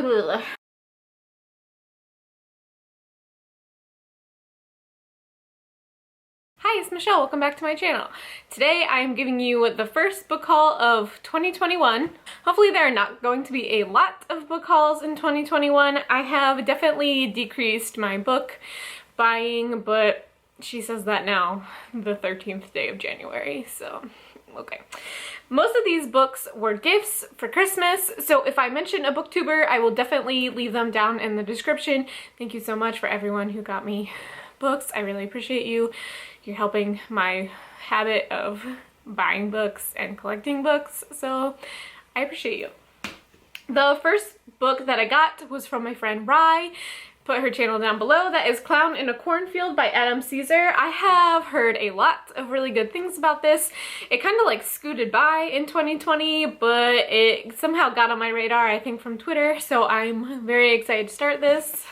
Ugh. Hi, it's Michelle. Welcome back to my channel. Today I am giving you the first book haul of 2021. Hopefully there are not going to be a lot of book hauls in 2021. I have definitely decreased my book buying, but she says that now, the 13th day of January, so okay. Most of these books were gifts for Christmas, so if I mention a booktuber, I will definitely leave them down in the description. Thank you so much for everyone who got me books. I really appreciate you. You're helping my habit of buying books and collecting books, so I appreciate you. The first book that I got was from my friend Rye. Put her channel down below. That is Clown in a Cornfield by Adam Caesar. I have heard a lot of really good things about this. It kind of like scooted by in 2020, but it somehow got on my radar, I think from Twitter, so I'm very excited to start this.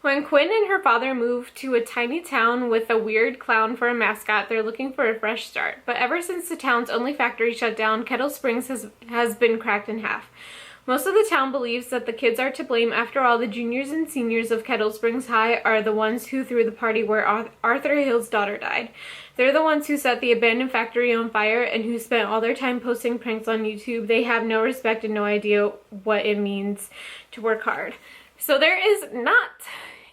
When Quinn and her father move to a tiny town with a weird clown for a mascot, they're looking for a fresh start. But ever since the town's only factory shut down, Kettle Springs has been cracked in half. Most of the town believes that the kids are to blame. After all, the juniors and seniors of Kettle Springs High are the ones who threw the party where Arthur Hill's daughter died. They're the ones who set the abandoned factory on fire and who spent all their time posting pranks on YouTube. They have no respect and no idea what it means to work hard. So there is not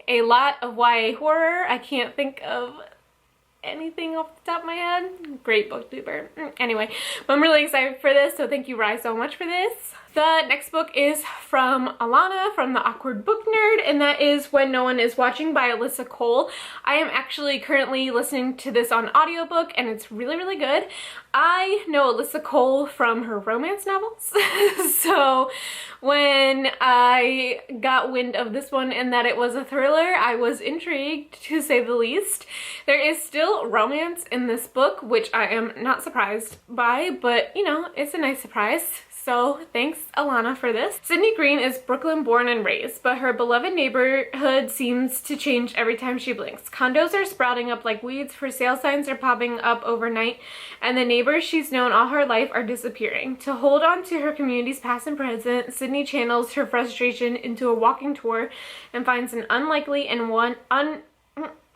a lot of YA horror. I can't think of anything off the top of my head. Great booktuber. Anyway, I'm really excited for this, so thank you, Rye, so much for this. The next book is from Alana from The Awkward Book Nerd, and that is When No One Is Watching by Alyssa Cole. I am actually currently listening to this on audiobook, and it's really, really good. I know Alyssa Cole from her romance novels, so when I got wind of this one and that it was a thriller, I was intrigued, to say the least. There is still romance in this book, which I am not surprised by, but you know, it's a nice surprise. So thanks, Alana, for this. Sydney Green is Brooklyn born and raised, but her beloved neighborhood seems to change every time she blinks. Condos are sprouting up like weeds, for sale signs are popping up overnight, and the neighbors she's known all her life are disappearing. To hold on to her community's past and present, Sydney channels her frustration into a walking tour and finds an unlikely and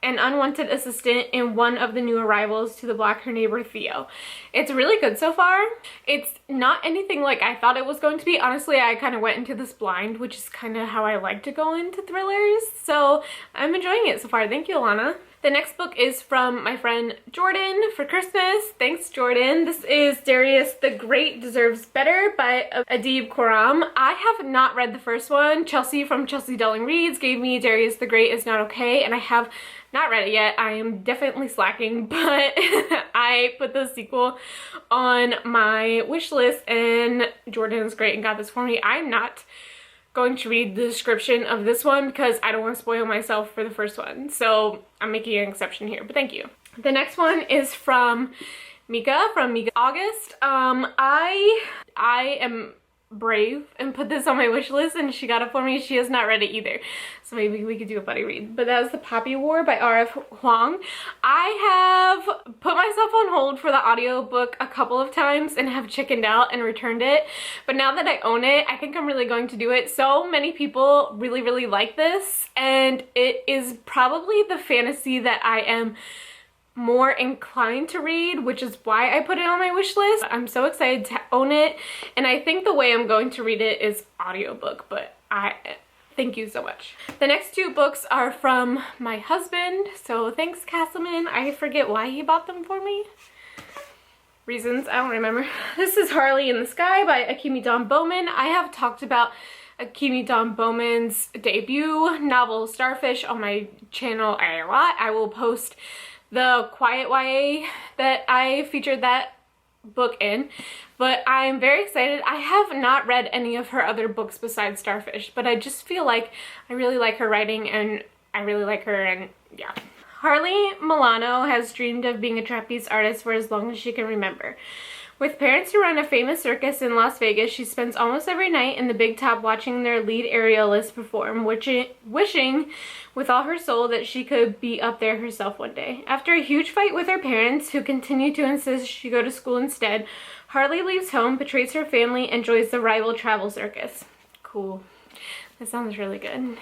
an unwanted assistant in one of the new arrivals to the block, her neighbor Theo. It's really good so far. It's not anything like I thought it was going to be. Honestly, I kind of went into this blind, which is kind of how I like to go into thrillers, so I'm enjoying it so far. Thank you, Alana. The next book is from my friend Jordan for Christmas. Thanks, Jordan. This is Darius the Great Deserves Better by Adib Khorram. I have not read the first one. Chelsea from Chelsea Delling Reads gave me Darius the Great Is Not Okay, and I have not read it yet. I am definitely slacking, but I put the sequel on my wish list, and Jordan is great and got this for me. I'm not going to read the description of this one because I don't want to spoil myself for the first one, so I'm making an exception here, but thank you. The next one is from Mika August. I am brave and put this on my wish list, and she got it for me. She has not read it either, so maybe we could do a buddy read. But that was The Poppy War by R.F. Huang. I have put myself on hold for the audiobook a couple of times and have chickened out and returned it, but now that I own it, I think I'm really going to do it. So many people really, really like this, and it is probably the fantasy that I am more inclined to read, which is why I put it on my wish list. I'm so excited to own it, and I think the way I'm going to read it is audiobook, but thank you so much. The next two books are from my husband, so thanks, Castleman. I forget why he bought them for me. Reasons, I don't remember. This is Harley in the Sky by Akemi Dawn Bowman. I have talked about Akemi Dawn Bowman's debut novel Starfish on my channel a lot. I will post the Quiet YA that I featured that book in, but I'm very excited. I have not read any of her other books besides Starfish, but I just feel like I really like her writing and I really like her, and yeah. Harley Milano has dreamed of being a trapeze artist for as long as she can remember. With parents who run a famous circus in Las Vegas, she spends almost every night in the big top watching their lead aerialists perform, wishing with all her soul that she could be up there herself one day. After a huge fight with her parents, who continue to insist she go to school instead, Harley leaves home, betrays her family, and joins the rival travel circus. cool. That sounds really good.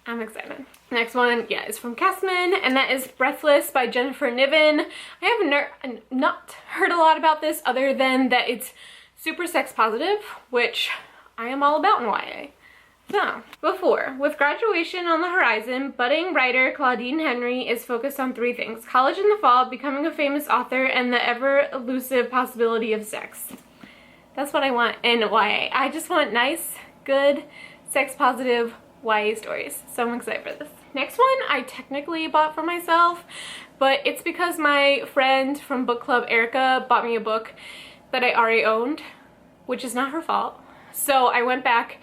I'm excited. Next one, yeah, is from Castman, and that is Breathless by Jennifer Niven. I have not heard a lot about this other than that it's super sex positive, which I am all about in YA. So, before, with graduation on the horizon, budding writer Claudine Henry is focused on 3 things: college in the fall, becoming a famous author, and the ever-elusive possibility of sex. That's what I want in YA. I just want nice, good, sex-positive YA stories. So I'm excited for this. Next one I technically bought for myself, but it's because my friend from book club, Erica, bought me a book that I already owned, which is not her fault. So I went back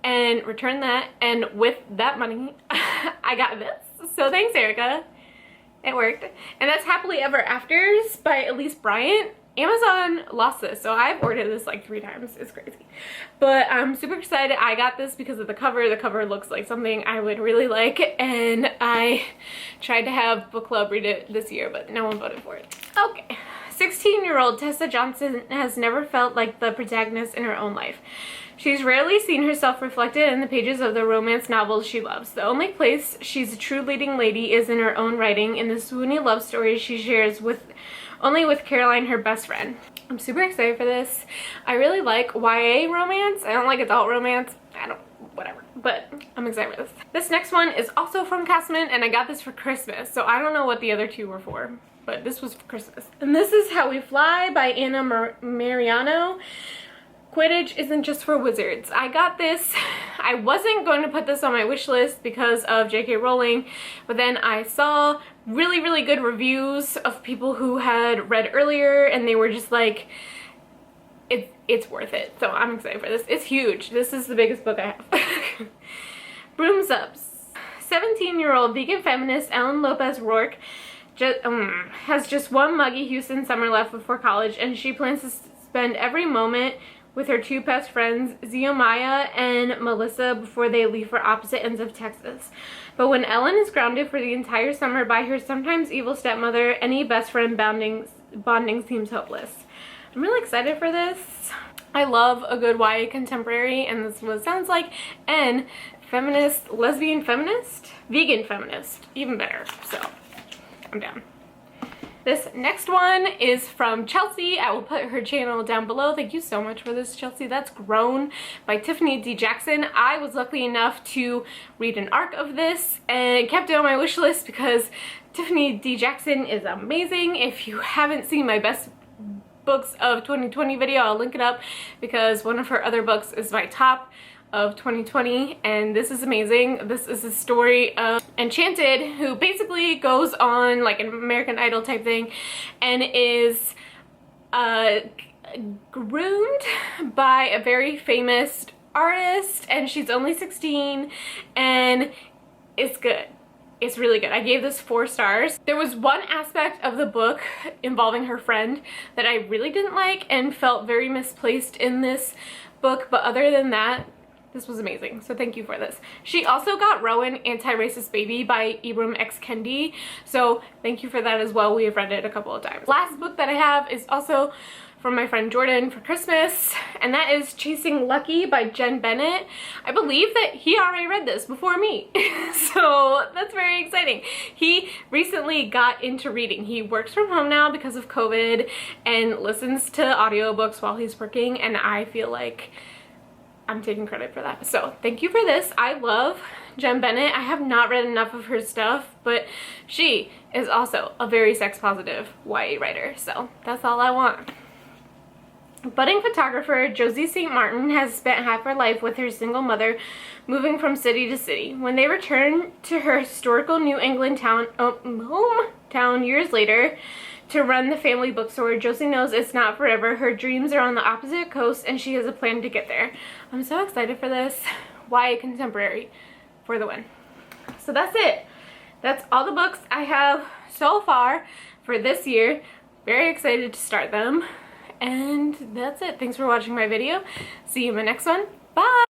and returned that, and with that money, I got this. So thanks, Erica. It worked. And that's Happily Ever Afters by Elise Bryant. Amazon lost this, so I've ordered this like 3 times. It's crazy. But I'm super excited. I got this because of the cover. The cover looks like something I would really like, and I tried to have book club read it this year, but no one voted for it. Okay. 16-year-old Tessa Johnson has never felt like the protagonist in her own life. She's rarely seen herself reflected in the pages of the romance novels she loves. The only place she's a true leading lady is in her own writing, in the swoony love stories she shares only with Caroline, her best friend. I'm super excited for this. I really like YA romance. I don't like adult romance. Whatever. But I'm excited for this. This next one is also from Castman, and I got this for Christmas. So I don't know what the other 2 were for, but this was for Christmas. And this is How We Fly by Anna Mariano. Quidditch isn't just for wizards. I got this. I wasn't going to put this on my wish list because of J.K. Rowling, but then I saw really, really good reviews of people who had read earlier, and they were just like, it's worth it. So I'm excited for this. It's huge. This is the biggest book I have. Brooms Up. 17-year-old vegan feminist Ellen Lopez Rourke has just one muggy Houston summer left before college, and she plans to spend every moment with her 2 best friends, Zeomaya and Melissa, before they leave for opposite ends of Texas. But when Ellen is grounded for the entire summer by her sometimes evil stepmother, any best friend bonding seems hopeless. I'm really excited for this. I love a good YA contemporary, and this is what it sounds like. And feminist, lesbian feminist, vegan feminist, even better. So I'm down. This next one is from Chelsea. I will put her channel down below. Thank you so much for this, Chelsea. That's Grown by Tiffany D. Jackson. I was lucky enough to read an arc of this and kept it on my wish list because Tiffany D. Jackson is amazing. If you haven't seen my best books of 2020 video, I'll link it up because one of her other books is my top of 2020, and this is amazing. This is a story of Enchanted, who basically goes on like an American Idol type thing and is groomed by a very famous artist, and she's only 16, and it's good. It's really good. I gave this 4 stars. There was one aspect of the book involving her friend that I really didn't like and felt very misplaced in this book, but other than that, this was amazing, so thank you for this. She also got Rowan, Anti-Racist Baby by Ibram X. Kendi, so thank you for that as well. We have read it a couple of times. Last book that I have is also from my friend Jordan for Christmas, and that is Chasing Lucky by Jen Bennett. I believe that he already read this before me, so that's very exciting. He recently got into reading. He works from home now because of COVID and listens to audiobooks while he's working, and I feel like I'm taking credit for that. So thank you for this. I love Jen Bennett. I have not read enough of her stuff, but she is also a very sex positive YA writer, so that's all I want. Budding photographer Josie St. Martin has spent half her life with her single mother, moving from city to city. When they return to her historical New England hometown years later to run the family bookstore, Josie knows it's not forever. Her dreams are on the opposite coast, and she has a plan to get there. I'm so excited for this. YA contemporary for the win. So that's it. That's all the books I have so far for this year. Very excited to start them. And that's it. Thanks for watching my video. See you in my next one. Bye!